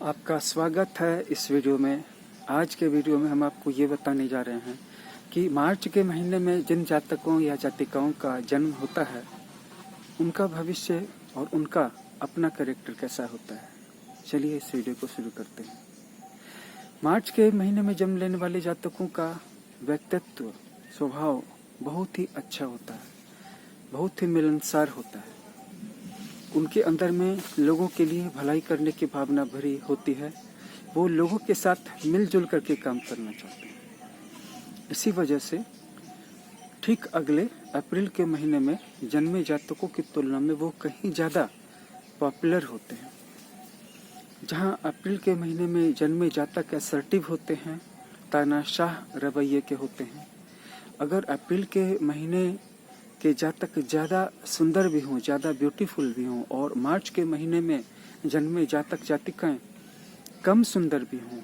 आपका स्वागत है इस वीडियो में। आज के वीडियो में हम आपको ये बताने जा रहे हैं कि मार्च के महीने में जिन जातकों या जातिकाओं का जन्म होता है उनका भविष्य और उनका अपना कैरेक्टर कैसा होता है। चलिए इस वीडियो को शुरू करते हैं। मार्च के महीने में जन्म लेने वाले जातकों का व्यक्तित्व स्वभाव बहुत ही अच्छा होता है, बहुत ही मिलनसार होता है। उनके अंदर में लोगों के लिए भलाई करने की भावना भरी होती है। वो लोगों के साथ मिलजुल करके काम करना चाहते हैं। इसी वजह से ठीक अगले अप्रैल के महीने में जन्मे जातकों की तुलना में वो कहीं ज़्यादा पॉपुलर होते हैं। जहां अप्रैल के महीने में जन्मे जातक असर्टिव होते हैं, तानाशाह रवैये के होते हैं। अगर अप्रैल के महीने के जातक ज़्यादा सुंदर भी हों, ज़्यादा ब्यूटीफुल भी हों, और मार्च के महीने में जन्मे जातक जातिकाएं कम सुंदर भी हों,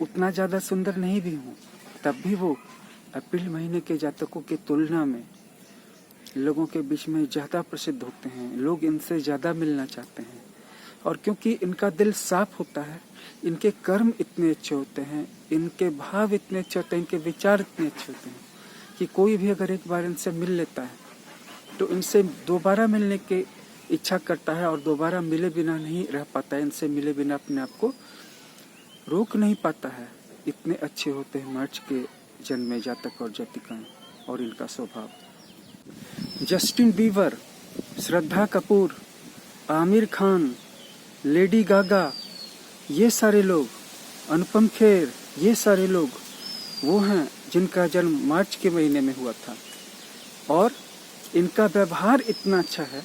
उतना ज़्यादा सुंदर नहीं भी हों, तब भी वो अप्रैल महीने के जातकों की तुलना में लोगों के बीच में ज़्यादा प्रसिद्ध होते हैं। लोग इनसे ज़्यादा मिलना चाहते हैं। और क्योंकि इनका दिल साफ होता है, इनके कर्म इतने अच्छे होते हैं, इनके भाव इतने अच्छे होते हैं, इनके विचार इतने अच्छे होते हैं कि कोई भी अगर एक बार इनसे मिल लेता है तो इनसे दोबारा मिलने की इच्छा करता है और दोबारा मिले बिना नहीं रह पाता है। इनसे मिले बिना अपने आप को रोक नहीं पाता है। इतने अच्छे होते हैं मार्च के जन्मे जातक और जातिकाएं और इनका स्वभाव। Justin Bieber, Shraddha Kapoor, Aamir Khan, Lady Gaga, ये सारे लोग, अनुपम खेर, ये सारे लोग वो हैं जिनका जन्म मार्च के महीने में हुआ था। और इनका व्यवहार इतना अच्छा है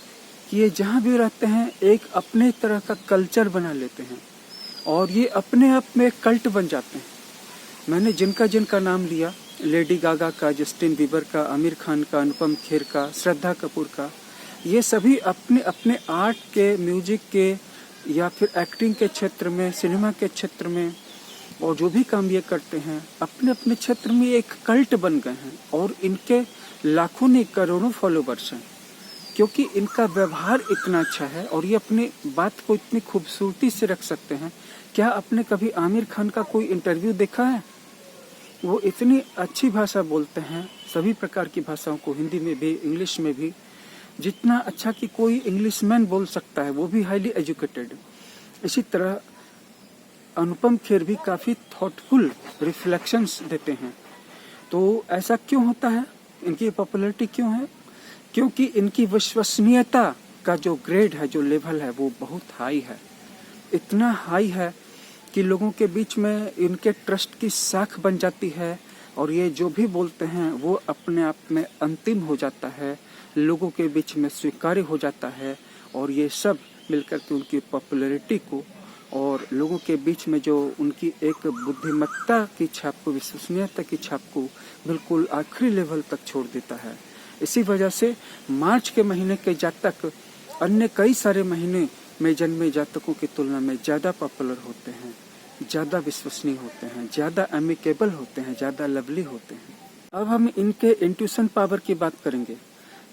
कि ये जहाँ भी रहते हैं एक अपने तरह का कल्चर बना लेते हैं और ये अपने आप में कल्ट बन जाते हैं। मैंने जिनका जिनका नाम लिया, लेडी गागा का, जस्टिन बीबर का, आमिर खान का, अनुपम खेर का, श्रद्धा कपूर का, ये सभी अपने अपने आर्ट के, म्यूजिक के या फिर एक्टिंग के क्षेत्र में, सिनेमा के क्षेत्र में और जो भी काम ये करते हैं अपने अपने क्षेत्र में एक कल्ट बन गए हैं। और इनके लाखों नहीं करोड़ों फॉलोवर्स हैं क्योंकि इनका व्यवहार इतना अच्छा है और ये अपनी बात को इतनी खूबसूरती से रख सकते हैं। क्या आपने कभी आमिर खान का कोई इंटरव्यू देखा है? वो इतनी अच्छी भाषा बोलते हैं, सभी प्रकार की भाषाओं को, हिंदी में भी, इंग्लिश में भी, जितना अच्छा कि कोई इंग्लिशमैन बोल सकता है, वो भी हाईली एजुकेटेड। इसी तरह अनुपम खेर भी काफ़ी थॉटफुल रिफ्लेक्शंस देते हैं। तो ऐसा क्यों होता है? इनकी पॉपुलैरिटी क्यों है? क्योंकि इनकी विश्वसनीयता का जो ग्रेड है, जो लेवल है, वो बहुत हाई है। इतना हाई है कि लोगों के बीच में इनके ट्रस्ट की साख बन जाती है और ये जो भी बोलते हैं वो अपने आप में अंतिम हो जाता है, लोगों के बीच में स्वीकार्य हो जाता है। और ये सब मिलकर के उनकी पॉपुलैरिटी को और लोगों के बीच में जो उनकी एक बुद्धिमत्ता की छाप को, विश्वसनीयता की छाप को बिल्कुल आखिरी लेवल तक छोड़ देता है। इसी वजह से मार्च के महीने के जातक अन्य कई सारे महीने में जन्मे जातकों की तुलना में ज़्यादा पॉपुलर होते हैं, ज़्यादा विश्वसनीय होते हैं, ज़्यादा अमिकेबल होते हैं, ज़्यादा लवली होते हैं। अब हम इनके इंट्यूशन पावर की बात करेंगे।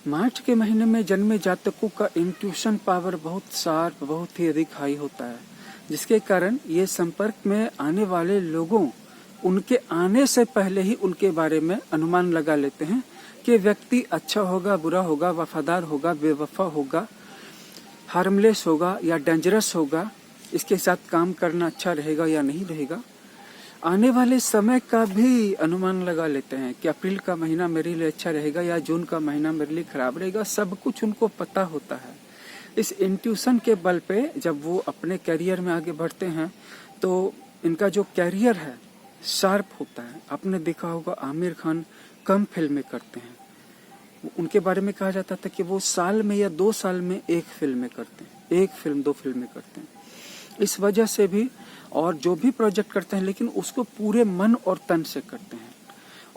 मार्च के महीने में जन्मे जातकों का इंट्यूशन पावर बहुत शार्प, बहुत ही अधिक हाई होता है, जिसके कारण ये संपर्क में आने वाले लोगों, उनके आने से पहले ही उनके बारे में अनुमान लगा लेते हैं कि व्यक्ति अच्छा होगा, बुरा होगा, वफादार होगा, बेवफा होगा, हार्मलेस होगा या डेंजरस होगा, इसके साथ काम करना अच्छा रहेगा या नहीं रहेगा। आने वाले समय का भी अनुमान लगा लेते हैं कि अप्रैल का महीना मेरे लिए अच्छा रहेगा या जून का महीना मेरे लिए खराब रहेगा। सब कुछ उनको पता होता है। इस इंट्यूशन के बल पे जब वो अपने कैरियर में आगे बढ़ते हैं तो इनका जो कैरियर है शार्प होता है। आपने देखा होगा आमिर खान कम फिल्में करते हैं। उनके बारे में कहा जाता था कि वो साल में या 2 साल में एक फिल्में करते हैं, 1 फिल्म 2 फिल्में करते हैं। इस वजह से भी, और जो भी प्रोजेक्ट करते हैं लेकिन उसको पूरे मन और तन से करते हैं।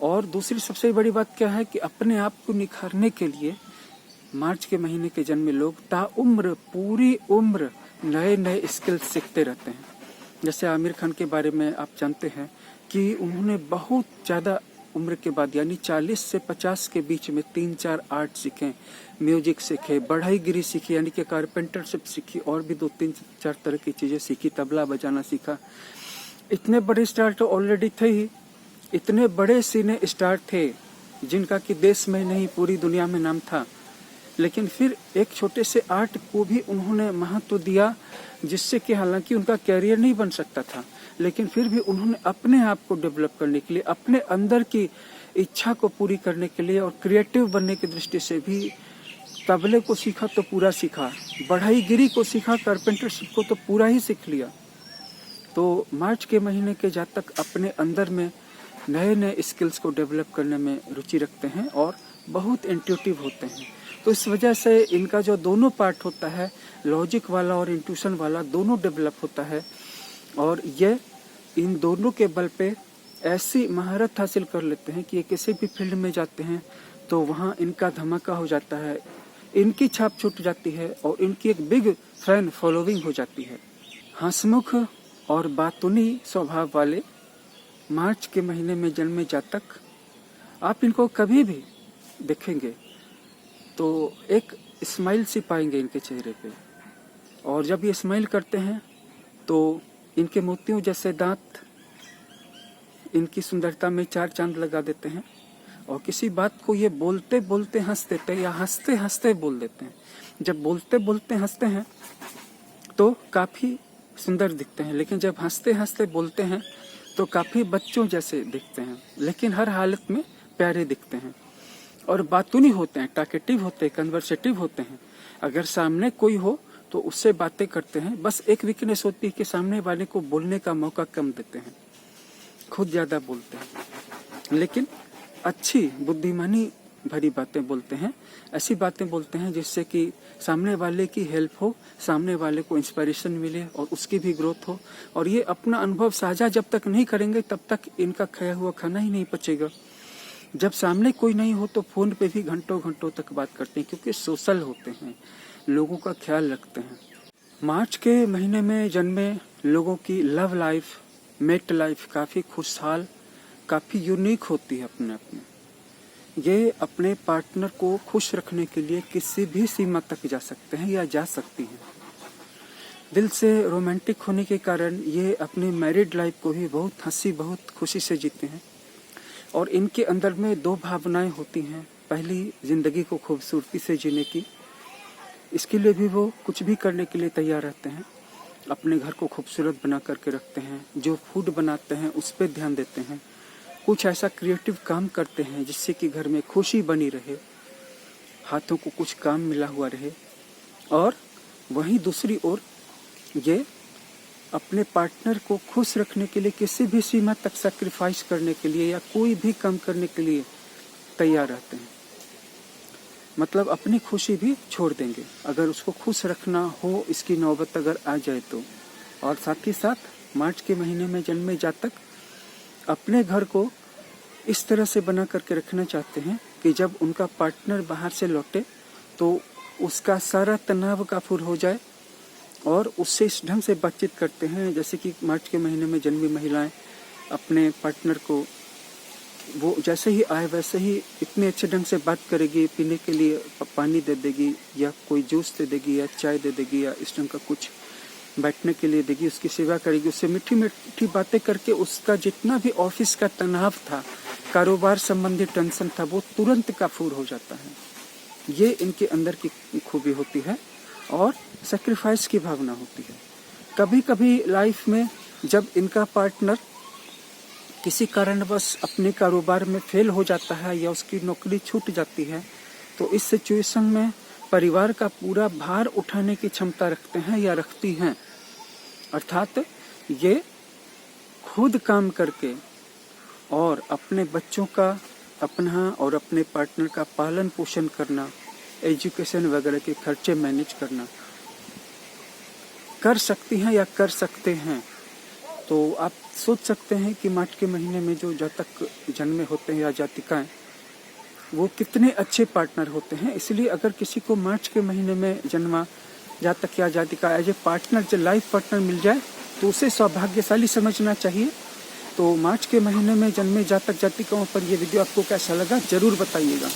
और दूसरी सबसे बड़ी बात क्या है कि अपने आप को निखारने के लिए मार्च के महीने के जन्मे लोग ताउम्र, पूरी उम्र नए नए स्किल्स सीखते रहते हैं। जैसे आमिर खान के बारे में आप जानते हैं कि उन्होंने बहुत ज़्यादा उम्र के बाद यानी 40 से 50 के बीच में 3-4 आर्ट सीखें, म्यूजिक सीखे, बढ़ईगिरी सीखी यानी कि कारपेंटरशिप सीखी और भी 2-3-4 तरह की चीज़ें सीखी, तबला बजाना सीखा। इतने बड़े स्टार तो ऑलरेडी थे ही, इतने बड़े सिने स्टार थे जिनका कि देश में नहीं पूरी दुनिया में नाम था, लेकिन फिर एक छोटे से आर्ट को भी उन्होंने महत्व दिया, जिससे कि हालांकि उनका कैरियर नहीं बन सकता था, लेकिन फिर भी उन्होंने अपने आप को डेवलप करने के लिए, अपने अंदर की इच्छा को पूरी करने के लिए और क्रिएटिव बनने की दृष्टि से भी तबले को सीखा तो पूरा सीखा, बढ़ईगिरी को सीखा, कारपेंटरशिप को तो पूरा ही सीख लिया। तो मार्च के महीने के जातक अपने अंदर में नए नए स्किल्स को डेवलप करने में रुचि रखते हैं और बहुत इंट्यूटिव होते हैं। तो इस वजह से इनका जो दोनों पार्ट होता है, लॉजिक वाला और इंट्यूशन वाला, दोनों डेवलप होता है और ये इन दोनों के बल पे ऐसी महारत हासिल कर लेते हैं कि ये किसी भी फील्ड में जाते हैं तो वहाँ इनका धमाका हो जाता है, इनकी छाप छूट जाती है और इनकी एक बिग फैन फॉलोइंग हो जाती है। हंसमुख और बातूनी स्वभाव वाले मार्च के महीने में जन्मे जातक, आप इनको कभी भी देखेंगे तो एक स्माइल सी पाएंगे इनके चेहरे पे, और जब ये स्माइल करते हैं तो इनके मोतियों जैसे दांत इनकी सुंदरता में 4 चांद लगा देते हैं और किसी बात को ये बोलते बोलते हंस देते हैं या हंसते हंसते बोल देते हैं। जब बोलते बोलते हंसते हैं तो काफ़ी सुंदर दिखते हैं, लेकिन जब हंसते हंसते बोलते हैं तो काफ़ी बच्चों जैसे दिखते हैं, लेकिन हर हालत में प्यारे दिखते हैं। और बातूनी होते हैं, टॉकेटिव होते हैं, कन्वर्सेटिव होते हैं। अगर सामने कोई हो तो उससे बातें करते हैं, बस एक वीकनेस होती है कि सामने वाले को बोलने का मौका कम देते हैं, खुद ज़्यादा बोलते हैं, लेकिन अच्छी बुद्धिमानी भरी बातें बोलते हैं। ऐसी बातें बोलते हैं जिससे कि सामने वाले की हेल्प हो, सामने वाले को इंस्पिरेशन मिले और उसकी भी ग्रोथ हो। और ये अपना अनुभव साझा जब तक नहीं करेंगे तब तक इनका खाया हुआ खाना ही नहीं पचेगा। जब सामने कोई नहीं हो तो फोन पे भी घंटों घंटों तक बात करते हैं, क्योंकि सोशल होते हैं, लोगों का ख्याल रखते हैं। मार्च के महीने में जन्मे लोगों की लव लाइफ, मेट लाइफ काफ़ी खुशहाल, काफ़ी यूनिक होती है अपने अपने। ये अपने पार्टनर को खुश रखने के लिए किसी भी सीमा तक जा सकते हैं या जा सकती हैं। दिल से रोमांटिक होने के कारण ये अपनी मैरिड लाइफ को भी बहुत हंसी, बहुत खुशी से जीते हैं। और इनके अंदर में 2 भावनाएं होती हैं। पहली, जिंदगी को खूबसूरती से जीने की, इसके लिए भी वो कुछ भी करने के लिए तैयार रहते हैं। अपने घर को खूबसूरत बना करके रखते हैं, जो फूड बनाते हैं उस पर ध्यान देते हैं, कुछ ऐसा क्रिएटिव काम करते हैं जिससे कि घर में खुशी बनी रहे, हाथों को कुछ काम मिला हुआ रहे। और वहीं दूसरी ओर ये अपने पार्टनर को खुश रखने के लिए किसी भी सीमा तक सैक्रिफाइस करने के लिए या कोई भी काम करने के लिए तैयार रहते हैं। मतलब अपनी खुशी भी छोड़ देंगे अगर उसको खुश रखना हो, इसकी नौबत अगर आ जाए तो। और साथ ही साथ मार्च के महीने में जन्मे जातक अपने घर को इस तरह से बना करके रखना चाहते हैं कि जब उनका पार्टनर बाहर से लौटे तो उसका सारा तनाव काफूर हो जाए, और उससे इस ढंग से बातचीत करते हैं जैसे कि मार्च के महीने में जन्मी महिलाएं अपने पार्टनर को वो जैसे ही आए वैसे ही इतने अच्छे ढंग से बात करेगी, पीने के लिए पानी दे देगी या कोई जूस दे देगी या चाय दे देगी या इस ढंग का कुछ बैठने के लिए देगी, उसकी सेवा करेगी, उससे मीठी मीठी बातें करके उसका जितना भी ऑफिस का तनाव था, कारोबार संबंधी टेंशन था, वो तुरंत काफूर हो जाता है। ये इनके अंदर की खूबी होती है और सेक्रीफाइस की भावना होती है। कभी कभी लाइफ में जब इनका पार्टनर किसी कारणवश अपने कारोबार में फेल हो जाता है या उसकी नौकरी छूट जाती है, तो इस सिचुएशन में परिवार का पूरा भार उठाने की क्षमता रखते हैं या रखती हैं। अर्थात ये खुद काम करके और अपने बच्चों का, अपना और अपने पार्टनर का पालन पोषण करना, एजुकेशन वगैरह के खर्चे मैनेज करना कर सकती हैं या कर सकते हैं। तो आप सोच सकते हैं कि मार्च के महीने में जो जातक जन्मे होते हैं या जातिकाएं, वो कितने अच्छे पार्टनर होते हैं। इसलिए अगर किसी को मार्च के महीने में जन्मा जातक या जातिका एज ए पार्टनर, जो लाइफ पार्टनर मिल जाए तो उसे सौभाग्यशाली समझना चाहिए। तो मार्च के महीने में जन्मे जातक जातिकाओं पर ये वीडियो आपको कैसा लगा जरूर बताइएगा।